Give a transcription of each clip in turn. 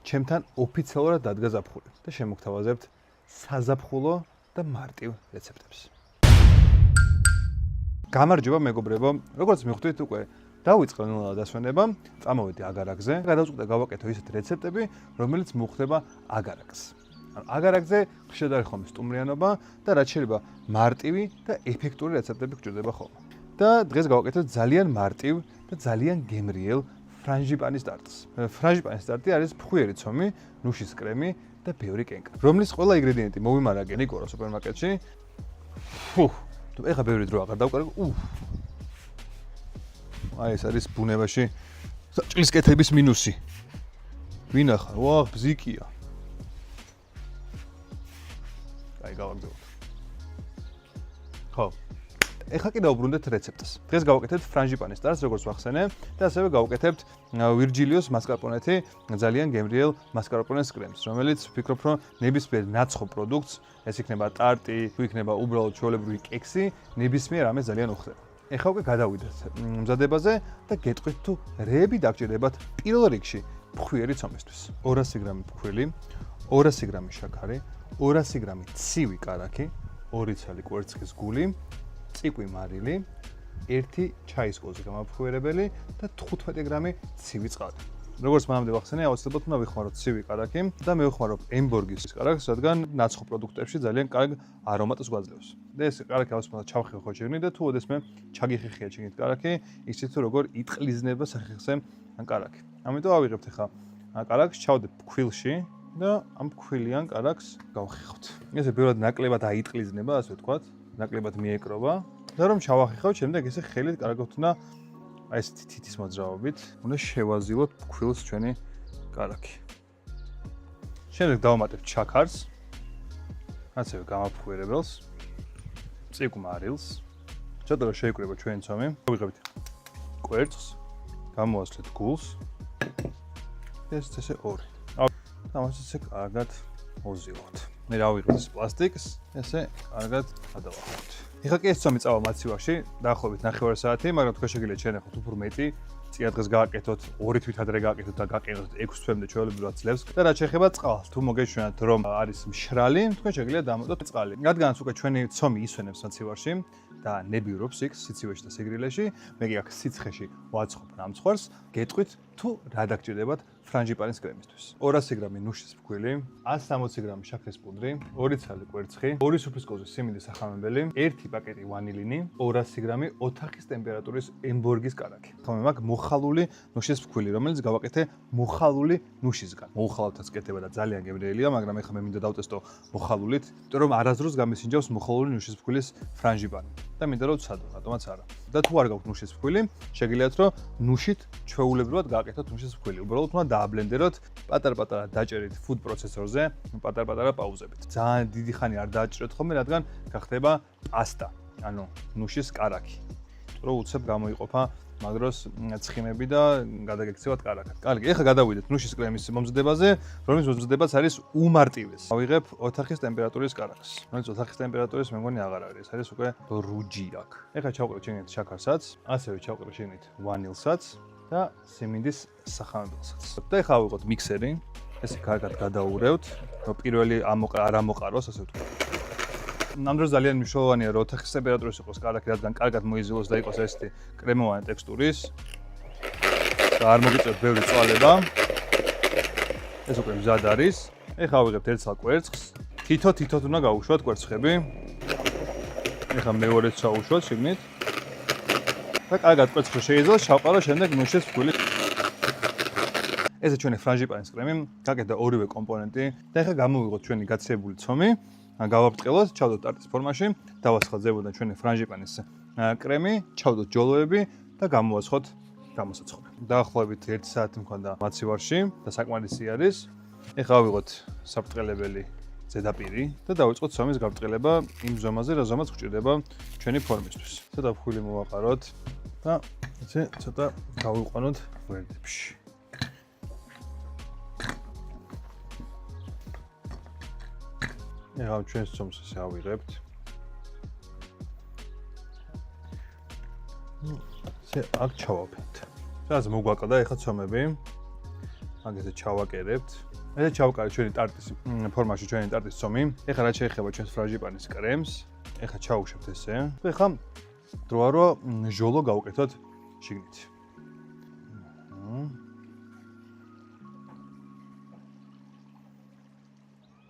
ჩემთან ოფიციალურად დადგა ზაფხული და შემოგთავაზებთ საზაფხულო და მარტივ რეცეპტებს. გამარჯობა მეგობრებო, როგორც მიხვდით უკვე დავიწყე ნულა დასვენება, წამოვედი აგარაკზე, გადავწყვიტე გავაკეთო ისეთი რეცეპტები, რომელიც მოხდება აგარაკს. აგარაკზე ხშირად არის ხოლმე სტუმრიანობა და რაც შეიძლება მარტივი და ეფექტური რეცეპტები გჭირდება ხოლმე. და დღეს გავაკეთოთ ძალიან მარტივ და ძალიან გემრიელ ფრანჟიპანის ტარტს. ფრანჟიპანის ტარტი არის ფხვიერი ცომი, ნუშის კრემი და ბევრი კენკა, რომლის ყველა ინგრედიენტი მოვიმარაგე ნიკორა სუპერმარკეტში. ეხა ბევრი დრო აღარ დავკარგო. აი ეს არის ბუნებაში საჭილის კეთების მინუსი. ვინახარ, ვახ, ბზიკია. აი გავაგზავნოთ. ხო. ეხა კიდევ ვუბრუნდეთ რეცეპტს. დღეს გავაკეთებთ ფრანჟიპანის ტარტს, როგორც ვახსენე, და ასევე გავაკეთებთ ვირჯილიოს მასკარპონეთი, ძალიან გემრიელ მასკარპონეს კრემს, რომელიც ვფიქრობ, რომ ნებისმიერ ნაცხობ პროდუქტს, ეს იქნება ტარტი, თუ იქნება უბრალოდ ჩვეულებრივი კექსი, ნებისმიერ ამას ძალიან უხდება. ეხა უკვე გადავიდეთ მზადებაზე და გეტყვით თუ რეები დაგჭირდებათ პირველ რიგში ფხვიერი ცომისთვის. 200 გრამი ფხვილი, 200 გრამი შაქარი, 200 გრამი ცივი კარაქი, 2 ცალი კვერცხის გული, ციყვი მარილი, 1 ჩაის კოზე გამაფხვიერებელი და 15 გრამი ცივი წყალი. როგორც მანამდე ვახსენე, აუცილებლად უნდა ვიხმაროთ ცივი კარაქი და მე ვიხმარობ ემბორგის კარაქს, რადგან ნაცხობ პროდუქტებში ძალიან კარგ არომატს გვაძლევს. და ეს კარაქი აუცილებლად ჩავხიხო შეგნით და თუ ოდესმე ჩაგიხიხია შეგნით კარაქი, იცით თუ როგორ იტყლიზნება სახიხზე კარაქი. ამიტომ ავიღებთ ახლა კარაქს, ჩავდებ ფქვილში და ამ ფქვილიან კარაქს გავხიხოთ. ესე ბევრად ნაკლებად აიტყლიზნება, ასე ვთქვათ, ნაკლებად მიეკრობა და რომ ჩავახიხავთ, შემდეგ ესე ხელით კარგად უნდა აი ეს თითის მოძრაობით უნდა შევაზილოთ ფქვილს ჩვენი კარაქი. შემდეგ დავამატებთ შაქარს, ასევე გამაფხვიერებელს, ციყვ მარილს. ცოტა რომ შეიკრიბო ჩვენი ცომი, ვიღებთ კვერცხს, გამოვასვლით გულს. ეს ესე 2. ამას ესე კარგად ვოზილოთ. მე ავიღებ ეს პლასტიკს, ესე კარგად გადავახოთ. ეხლა კი ეს ცომი წავა მაცივარში, დაახლოებით 9 საათი, მაგრამ თქვენ შეგიძლიათ შენახოთ უფრო მეტი. წინა დღეს გააკეთოთ, 2 თვით ადრე გააკეთოთ და გაყინოთ 6 თვემდე ჩვეულებრივად ძლევს. და რაც შეეხება წყალს, თუ მოგეჩვენათ რომ არის მშრალი, თქვენ შეგიძლიათ დამატოთ წყალი. რადგანაც უკვე ჩვენი ცომი ისვენებს მაცივარში და ნებიურობს იქ სიცივეში და სიგრილეში, მე კი აქ სიცხეში ვაცხობ ნამცხვარს, გეტყვით თუ რა დაგჭირდებათ ფრანჟიპანის კრემისთვის. 200 გრამი ნუშის ფქვილი, 160 გრამი შაქრის პუდრი, 2 ცალი კვერცხი, 2 სუფრისკოზე სიმინდის სახამებელი, 1 პაკეტი ვანილინი, 200 გრამი ოთახის ტემპერატურის ემბორგის კარაქი. ხოლმე მაქვს მოხალული ნუშის ფქვილი, რომელიც გავაკეთე მოხალული ნუშისგან. მოუხალავთაც კეთება და ძალიან გემრიელია, მაგრამ ეხლა მე მინდა დავტესტო მოხალულით, იმიტომ რომ არასდროს გამისინჯავს მოხალული ნუშის ფქვილის ფრანჟიპანი. და მინდა რომ ვცადო, რატომაც არა. და თუ არ გაქვთ ნუშის ფქვილი, შეგიძლიათ რომ ნუშით ჩვეულებრივად გააკეთოთ ნუშის ფქვილი. უბრალოდ უნდა დააბლენდეროთ, პატარ-პატარა დაჭერით ფუდ პროცესორზე, პატარ-პატარა პაუზებით. ძალიან დიდი ხანი არ დააჭრეთ ხოლმე, რადგან გახდება პასტა, ანუ ნუშის კარაქი. რომ უცებ გამოიყოფა მაგროს ცხიმები და გადაგექცევათ კარაქად. კარგი, ეხლა გადავიდეთ ნუშის კრემის მომზადებაზე, რომლის მომზადებაც არის უმარტივეს. ავიღებ ოთახის ტემპერატურის კარაქს. რომელიც ოთახის ტემპერატურის მე მგონი აღარ არის, ეს არის უკვე რუჯი აქ. ეხლა ჩავყრებ შეგნით შაქარსაც, ასევე ჩავყრებ შეგნით ვანილსაც და სიმინდის სახამებელსაც. და ეხლა ავიღოთ მიქსერი, ესე კარგად გადაურევთ, რომ პირველი არ ამოყაროს, ასე ვთქვათ. ნამდვილად ძალიან მნიშვნელოვანია რომ ოთახის ტემპერატურის იყოს კარაქი, რადგან კარგად მოიზილოს და იყოს ესეთი კრემოვანი ტექსტურის და არ მოგიწევთ ბევრი წვალება. ეს უკვე მზად არის. ეხლა ავიღებთ 1 ცალ კვერცხს. თითო-თითოდ უნდა გაუშვათ კვერცხები. ეხლა მეორეც ჩაუშვათ შეგნით. და კარგად კვერცხი შეიძალოს, ჩავყარო შემდეგ ნუშის ფქვილი. ესე ჩვენი ფრანჟიპანის კრემი, გაკეთდა ორივე კომპონენტი და ეხლა გამოვიღოთ ჩვენი გაცივებული ცომი. გავაბრტყელოთ, ჩავდოთ ტარტის ფორმაში, დავასხოთ ზებოდან ჩვენი ფრანჟიპანის კრემი, ჩავდოთ ჯოლოები და გამოვასხოთ გამოსაცხობი. დაახლოებით 1 საათი მქონდა მაცივარში და საკმარისი არის. ეხლა ავიღოთ საბრტყელებელი ზედაპირი და დავიწყოთ ცომის გაბრტყელება იმ ზომაზე, რა ზომაც გვჭირდება ჩვენი ფორმისთვის. ცოტა ფქვილი მოვაყაროთ და ესე ცოტა გავიყვანოთ გვერდებში. ეხლა ჩვენს ცომს ესე ავიღებთ. ესე აქ ჩავაფეთ. სადაც მოგვაკლდა ეხლა ცომები. მაგაზე ჩავაკერებთ. ესე ჩავკარეთ ჩვენი ტარტის ფორმაში ჩვენი ტარტის ცომი. ეხლა რაც შეეხება ჩვენს ფრანჟიპანის კრემს, ეხლა ჩავუშვებთ ესე. ეხლა დროა რომ ჟოლო გავუკეთოთ შიგნით.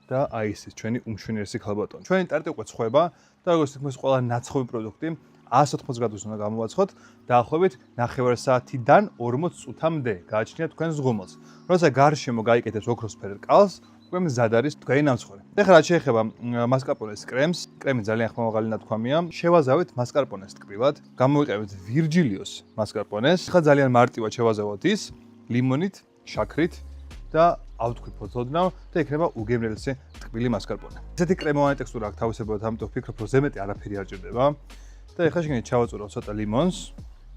და აი ეს ჩვენი უმშვენიერესი ქალბატონი. ჩვენი ტარტი უკვე ცხება და როგორც თქმის ყველა ნაცხოვი პროდუქტი 180 გრადუსს უნდა გამოვაცხოთ დაახლოებით 9 საათიდან 40 წუთამდე გააჩნიათ თქვენს ზღუმელს. როცა გარშემო გაიკეთებს ოქროსფერ რკალს, უკვე მზად არის თქვენი ნამცხვარი. ეხლა რაც შეეხება მასკარპონეს კრემს, კრემი ძალიან ხმამაღალი ნათქვამია. შევაზავეთ მასკარპონეს ტკბილად, გამოვიყევით ვირჯილიოს მასკარპონეს. ეხლა ძალიან მარტივად შევაზავოთ ის ლიმონით, შაქრით და ავთქვით ოდნავ და იქნება უგემრიელესი ტკბილი მასკარპონე. ესეთი კრემოვანი ტექსტურა აქვს თავისებურად, ამიტომ ვფიქრობ, რომ ზემეტი არაფერი არ ჭირდება. და ეხლა შეგნით ჩავაწურავ ცოტა ლიმონს,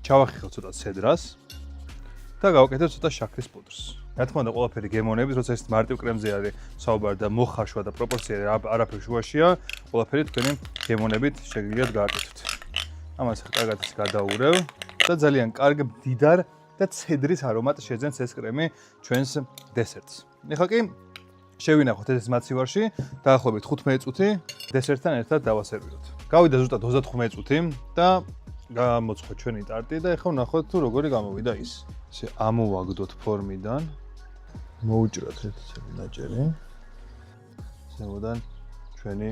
ჩავახიხილ ცოტა ცედრას და გავაკეთებ ცოტა შაქრის პუდრს. რა თქმა უნდა, ყველაფერი გემოვნებით, როცა ეს მარტივ კრემზე არის საუბარი და მოხარშვა და პროპორცია არაფერი შუაშია, ყველაფერი თქვენი გემოვნებით შეგიძლიათ გააკეთოთ. ამას კარგად ის გადაურევ და ძალიან კარგ მდიდარ და ცედრის არომატი შეძენს ეს კრემი ჩვენს დესერტს. ეხლა კი შევინახოთ ეს მაცივარში, დაახლოებით 15 წუთი დესერტთან ერთად დავასერვიროთ. გავიდა ზუსტად 35 წუთი და გამოცხო ჩვენი ტარტი და ეხლა ვნახოთ თუ როგორი გამოვიდა ის. ესე ამოვაგდოთ ფორმიდან. მოუჭროთ ერთი ნაჭერი. ზემოდან ჩვენი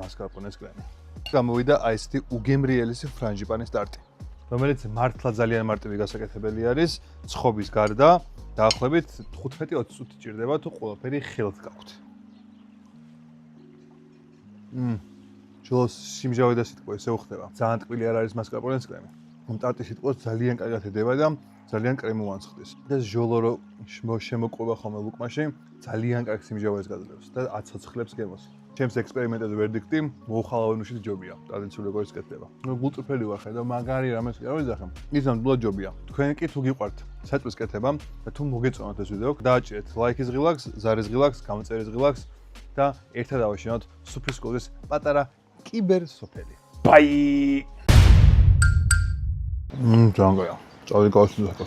მასკარპონეს კრემი. გამოვიდა აი ესეთი უგემრიელესი ფრანჟიპანის ტარტი, რომელიც მართლა ძალიან მარტივი გასაკეთებელი არის, ცხობის გარდა დაახლოებით 15-20 წუთი ჭირდება თუ ყველაფერი ხელთ გაქვთ. ჯოლოს სიმჟავე და სიტყვა ესე უხდება. ძალიან ტკბილი არ არის მასკარპონეს კრემი. ტარტი სიტყვას ძალიან კარგად ედება და ძალიან კრემოვანს ხდის. და ჟოლო რო შემოყვება ხოლმე ლუკმაში, ძალიან კარგ სიმჟავეს გაძლევს და აცოცხლებს გემოს. ჩემს ექსპერიმენტებზე ვერდიქტი მოუხალავენუში ჯობია. ტრადიციული როგორიც კეთდება. გულწრფელი ვარ ხედავ, მაგარი რამეს კი არ ვიძახებ. ის ნამდვილად ჯობია. თქვენ კი თუ გიყვართ საწვის კეთება და თუ მოგეწონათ ეს ვიდეო, დააჭერეთ ლაიქის ღილაკს, ზარის ღილაკს, გამოწერის ღილაკს და ერთად დავაშინოთ სუფრის კულტურის პატარა კიბერ სოფელი. ბაი! ძალიან კარგია. წავიდი გავაშინოთ.